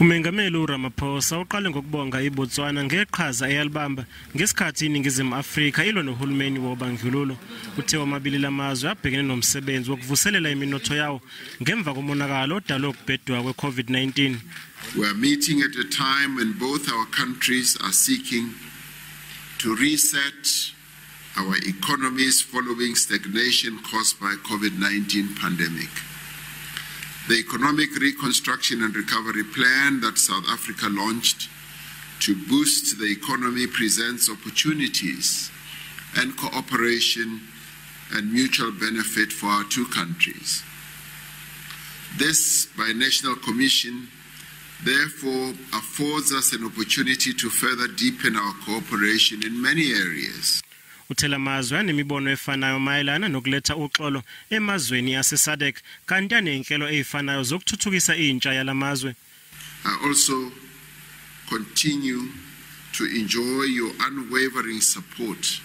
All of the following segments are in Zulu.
Umengameli Ramaphosa uqale ngokubonga iBotswana ngeqhaza eyalibamba ngesikhathi iNingizimu Afrika ilwa nohulumeni wobandlululo. Uthe omabili lamazwe abhekene nomsebenzi wokuvuselela iminotho yawo ngemva komonakalo odalwe ukubhedwa kwe-COVID-19. We are meeting at a time when both our countries are seeking to reset our economies following stagnation caused by COVID-19 pandemic. The Economic Reconstruction and Recovery Plan that South Africa launched to boost the economy presents opportunities and cooperation and mutual benefit for our two countries. This binational commission therefore affords us an opportunity to further deepen our cooperation in many areas. Uthela amazwe anemibono efanayo mayelana nokuletha uxolo emazweni ase-SADC kanti anenhlelo ezifanayo zokuthuthukisa intsha yalamazwe. I also continue to enjoy your unwavering support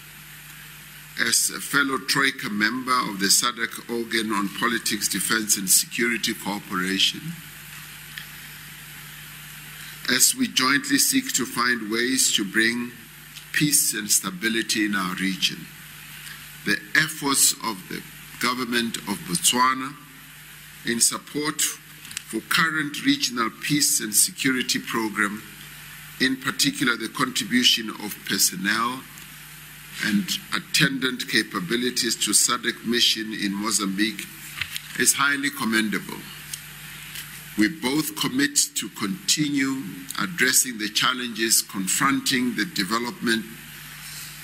as a fellow Troika member of the SADC organ on politics, defense and security cooperation, as we jointly seek to find ways to bring peace and stability in our region. The efforts of the government of Botswana in support for current regional peace and security program, in particular the contribution of personnel and attendant capabilities to SADC mission in Mozambique, is highly commendable. We both commit to continue addressing the challenges confronting the development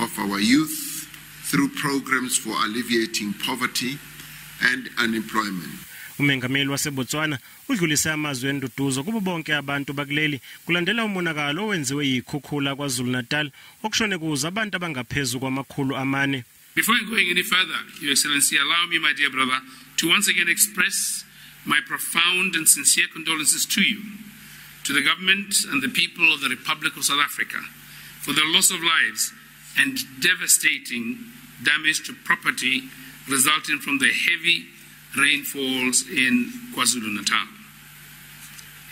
of our youth through programs for alleviating poverty and unemployment. Umengameli waseBotswana udlulise amazwi enduduzo kubo bonke abantu bakuleli kulandela umonakalo owenziwe yikhukhula kwaZulu-Natal okushone kuza abantu abangaphezulu kwamakhulu amane. Before going any further, Your Excellency, allow me, my dear brother, to once again express my profound and sincere condolences to you, to the government and the people of the Republic of South Africa for the loss of lives and devastating damage to property resulting from the heavy rainfalls in KwaZulu-Natal.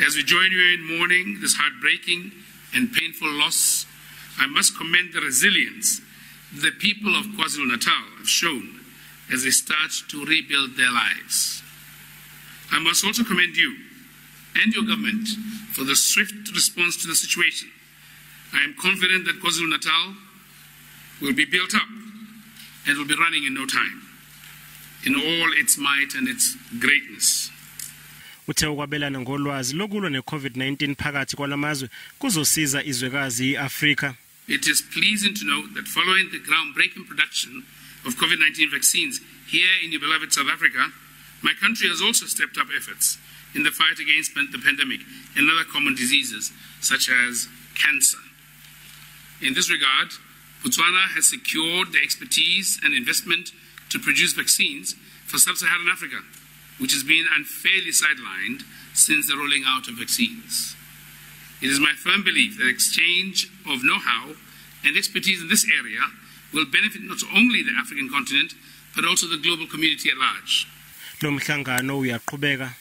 As we join you in mourning this heartbreaking and painful loss, I must commend the resilience the people of KwaZulu-Natal have shown as they start to rebuild their lives. I must also commend you and your government for the swift response to the situation. I am confident that KwaZulu-Natal will be built up and will be running in no time, in all its might and its greatness. Uthe ukwabelana ngolwazi lokulwa ne-COVID-19 phakathi kwalamazwe kuzosiza izwekazi iAfrika. It is pleasing to note that following the groundbreaking production of COVID-19 vaccines here in your beloved South Africa, my country has also stepped up efforts in the fight against the pandemic and other common diseases such as cancer. In this regard, Botswana has secured the expertise and investment to produce vaccines for sub-Saharan Africa, which has been unfairly sidelined since the rolling out of vaccines. It is my firm belief that exchange of know-how and expertise in this area will benefit not only the African continent, but also the global community at large. Lomhlangano uyaqhubeka.